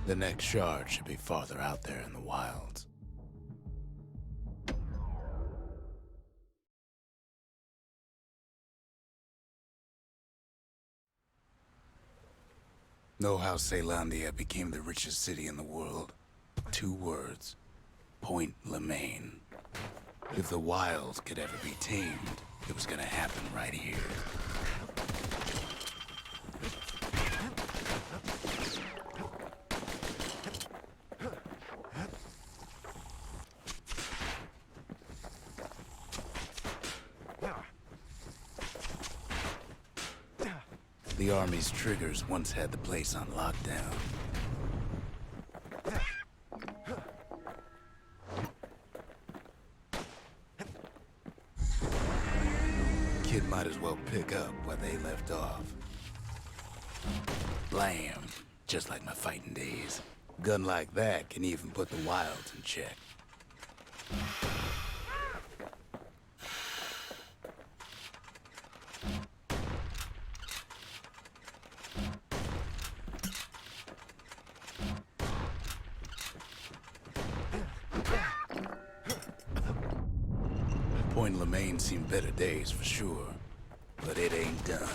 The next shard should be farther out there in the wilds. Know how Caelandia became the richest city in the world? 2 words. Point Lemaine. If the wilds could ever be tamed, it was gonna happen right here. The army's triggers once had the place on lockdown. Kid might as well pick up where they left off. Blam! Just like my fighting days. Gun like that can even put the wilds in check. Point Lemaine seen better days for sure, but it ain't done.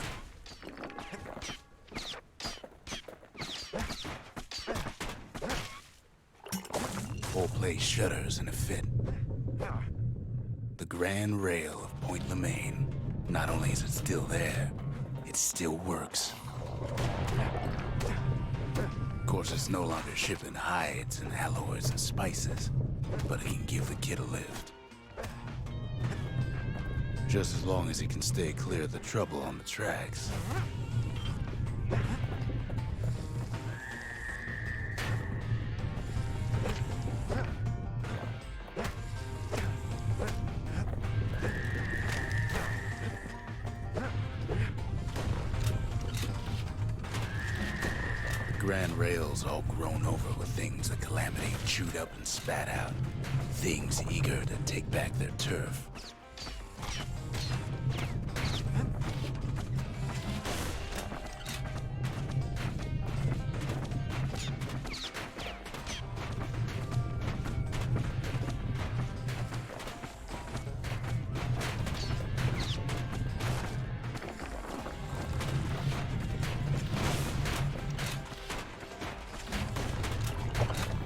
Whole place shudders in a fit. The grand rail of Point Lemaine. Not only is it still there, it still works. Of course, it's no longer shipping hides and alloys and spices, but it can give the kid a lift. Just as long as he can stay clear of the trouble on the tracks. Grand rail's all grown over with things the Calamity chewed up and spat out. Things eager to take back their turf.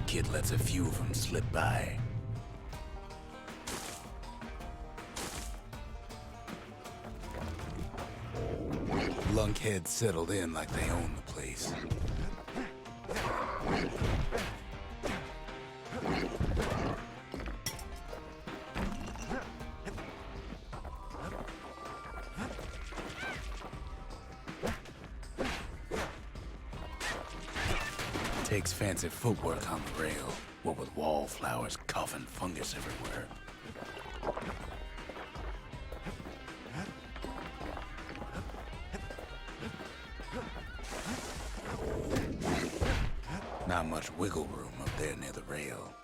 Kid lets a few of them slip by. Lunkheads settled in like they own the place. Takes fancy footwork on the rail, what with wallflowers coughing fungus everywhere. Not much wiggle room up there near the rail.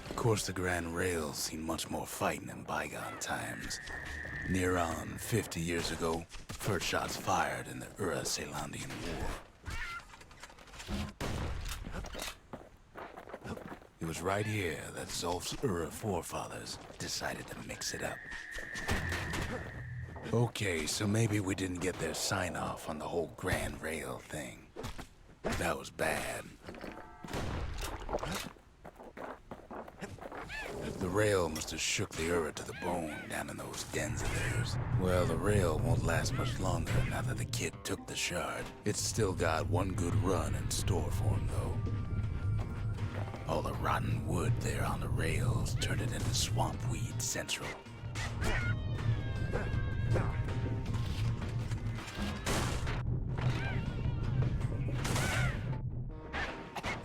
Of course, the Grand Rail's seen much more fighting in bygone times. Near on 50 years ago, first shots fired in the Caelandian War. It was right here that Zulf's forefathers decided to mix it up. Okay, so maybe we didn't get their sign-off on the whole Grand Rail thing. That was bad. The rail must have shook the to the bone down in those dens of theirs. Well, the rail won't last much longer now that the kid took the shard. It's still got one good run in store for him, though. All the rotten wood there on the rails turned it into swamp weed central.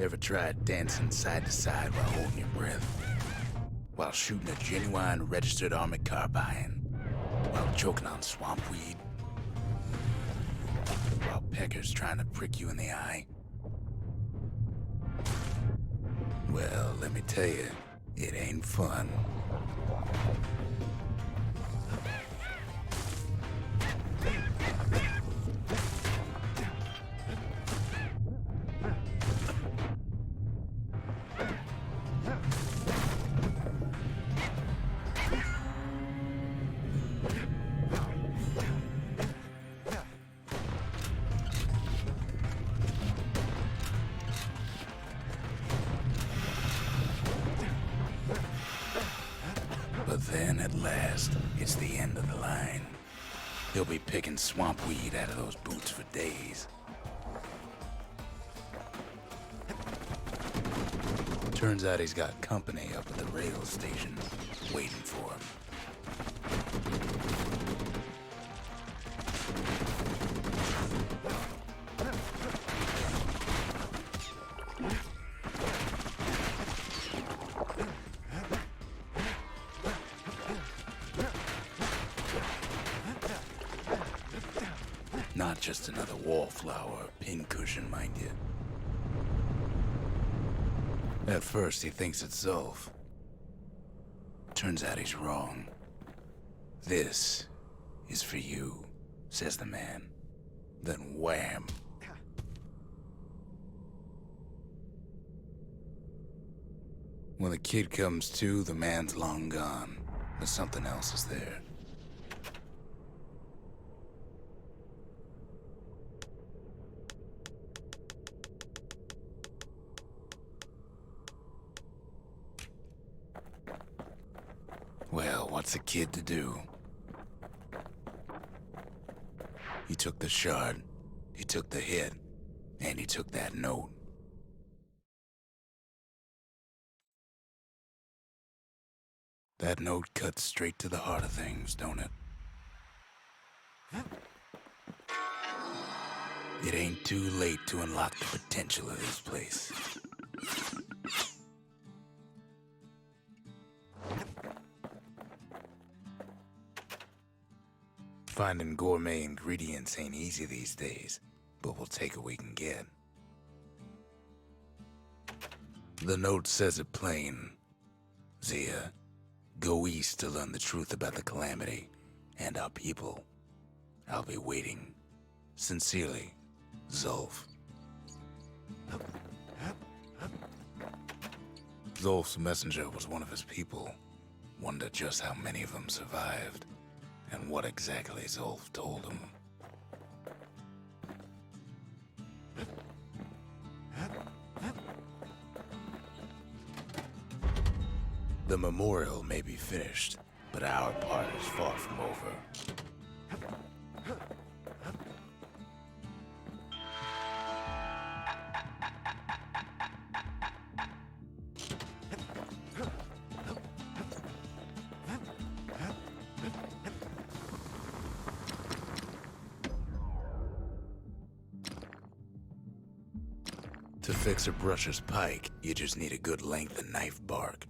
Ever tried dancing side to side while holding your breath? While shooting a genuine registered armored carbine? While choking on swamp weed? While peckers trying to prick you in the eye? Well, let me tell you, it ain't fun. But then, at last, it's the end of the line. He'll be picking swamp weed out of those boots for days. Turns out he's got company up at the rail station, waiting for him. Not just another wallflower or pincushion, mind you. At first, he thinks it's Zulf. Turns out he's wrong. This is for you, says the man. Then wham. When the kid comes to, the man's long gone, but something else is there. Well, what's a kid to do? He took the shard, he took the hit, and he took that note. That note cuts straight to the heart of things, don't it? It ain't too late to unlock the potential of this place. Finding gourmet ingredients ain't easy these days, but we'll take what we can get. The note says it plain. Zia, go east to learn the truth about the Calamity and our people. I'll be waiting. Sincerely, Zulf. Zulf's messenger was one of his people. Wonder just how many of them survived. And what exactly Zulf told him. The memorial may be finished, but our part is far from over. To fix a brusher's pike, you just need a good length of knife bark.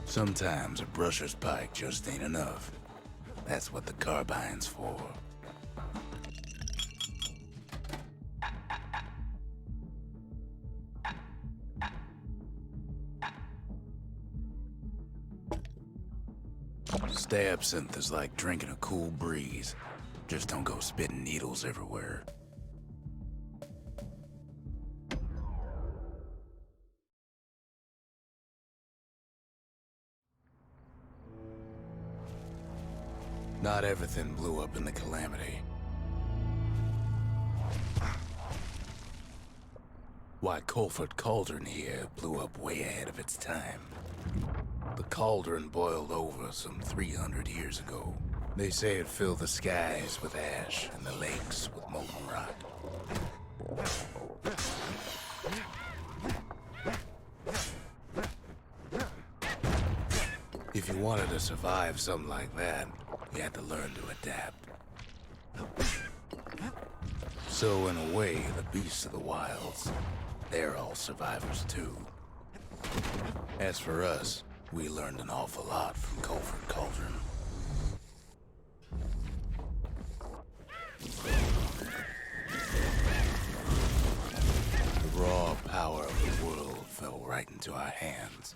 Sometimes a brusher's pike just ain't enough. That's what the carbine's for. Absinthe is like drinking a cool breeze. Just don't go spitting needles everywhere. Not everything blew up in the Calamity. Why, Colford Cauldron here blew up way ahead of its time. The cauldron boiled over some 300 years ago. They say it filled the skies with ash and the lakes with molten rock. wanted to survive something like that, you had to learn to adapt. So in a way, the beasts of the wilds, they're all survivors too. As for us, we learned an awful lot from Culford Cauldron. The raw power of the world fell right into our hands.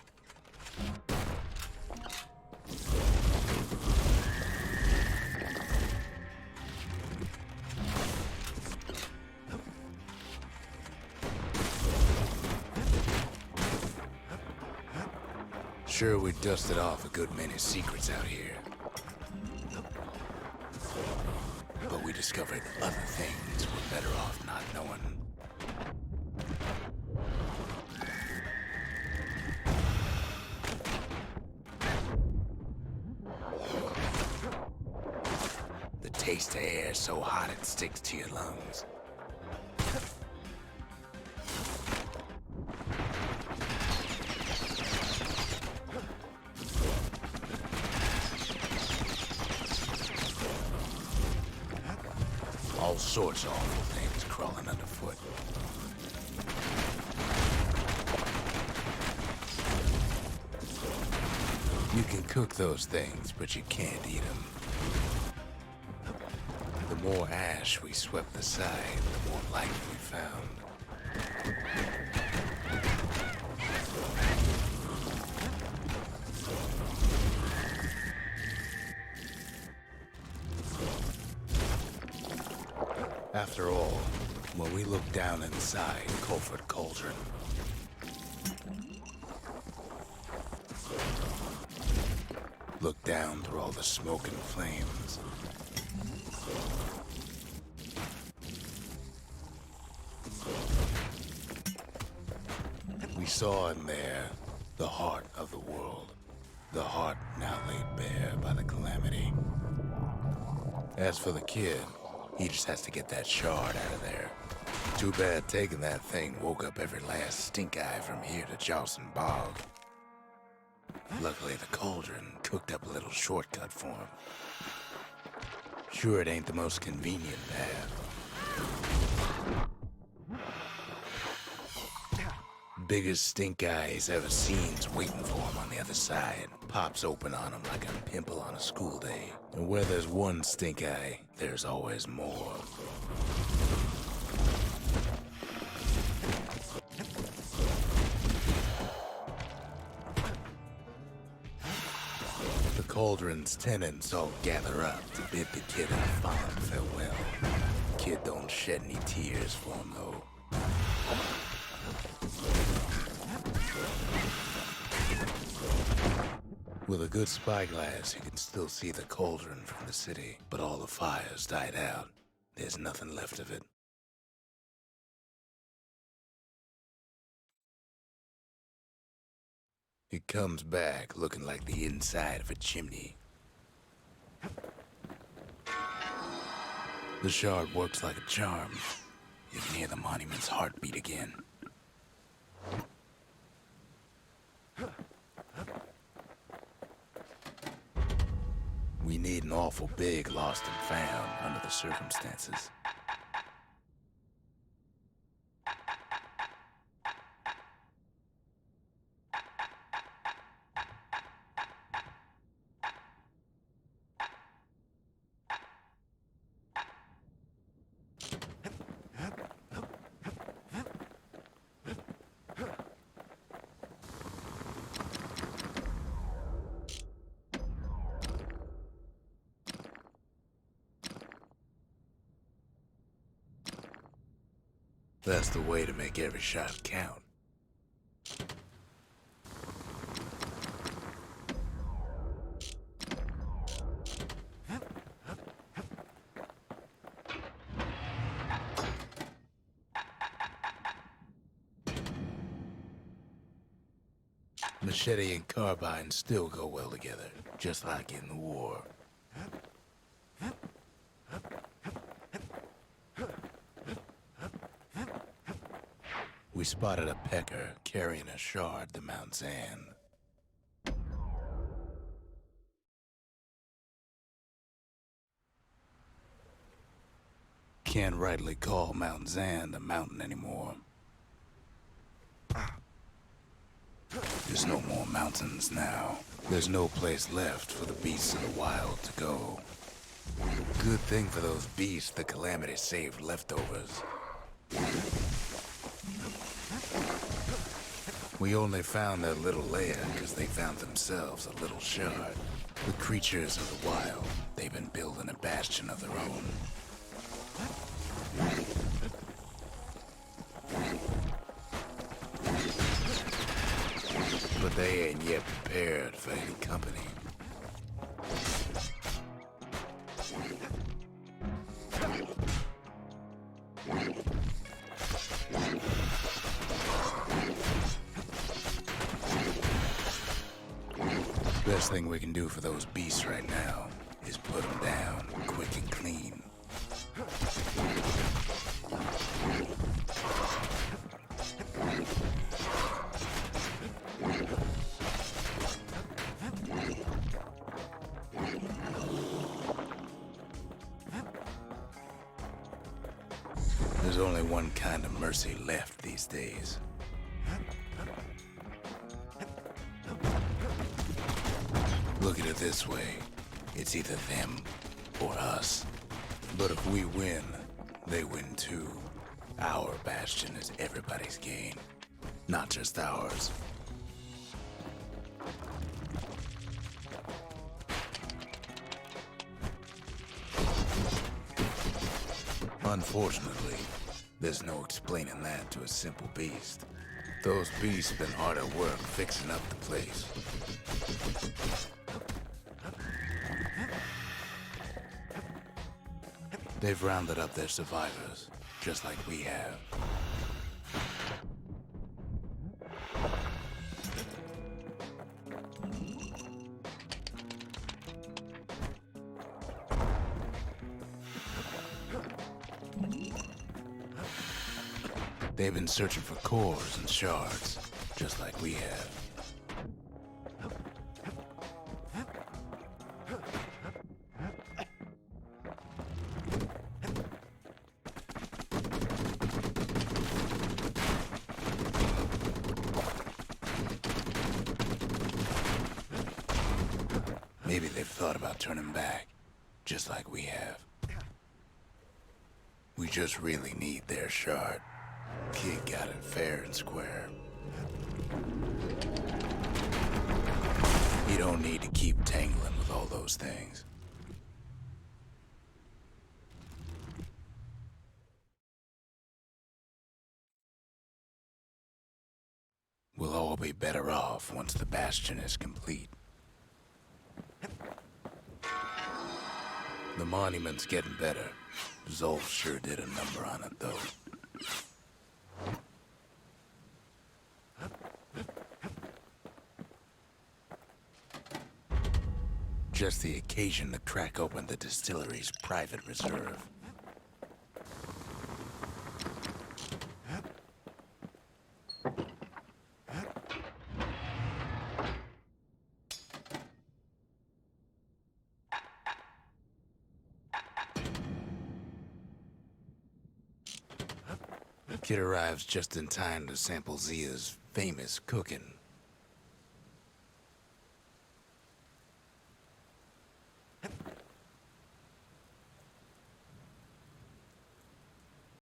Sure, we dusted off a good many secrets out here. But we discovered other things we're better off not knowing. The taste of air so hot it sticks to your lungs. All sorts of awful things crawling underfoot. You can cook those things, but you can't eat them. The more ash we swept aside, the more life we found. After all, when we look down inside Culford Cauldron, look down through all the smoke and flames, we saw in there the heart of the world, the heart now laid bare by the Calamity. As for the kid, he just has to get that shard out of there. Too bad taking that thing woke up every last stink eye from here to Jocelyn Bog. Luckily, the cauldron cooked up a little shortcut for him. Sure, it ain't the most convenient path. Biggest stink eye he's ever seen's waiting for him on the other side. Pops open on him like a pimple on a school day. And where there's one stink eye, there's always more. The cauldron's tenants all gather up to bid the kid a fond farewell. Kid don't shed any tears for him, though. With a good spyglass, you can still see the cauldron from the city, but all the fires died out. There's nothing left of it. It comes back looking like the inside of a chimney. The shard works like a charm. You can hear the monument's heartbeat again. We need an awful big lost and found under the circumstances. That's the way to make every shot count. Machete and carbine still go well together, just like in the war. We spotted a pecker carrying a shard to Mount Zan. Can't rightly call Mount Zand a mountain anymore. There's no more mountains now. There's no place left for the beasts of the wild to go. Good thing for those beasts the Calamity saved leftovers. We only found their little lair because they found themselves a little shard. The creatures of the wild, they've been building a bastion of their own. But they ain't yet prepared for any company. Best thing we can do for those beasts right now is put them down quick and clean. There's only one kind of mercy left these days. Look at it this way. It's either them or us. But if we win, they win too. Our bastion is everybody's gain, not just ours. Unfortunately, there's no explaining that to a simple beast. Those beasts have been hard at work fixing up the place. They've rounded up their survivors, just like we have. They've been searching for cores and shards, just like we have. Maybe they've thought about turning back, just like we have. We just really need their shard. Kid got it fair and square. You don't need to keep tangling with all those things. We'll all be better off once the Bastion is complete. The monument's getting better. Zolf sure did a number on it, though. Just the occasion to crack open the distillery's private reserve. Kid arrives just in time to sample Zia's famous cooking.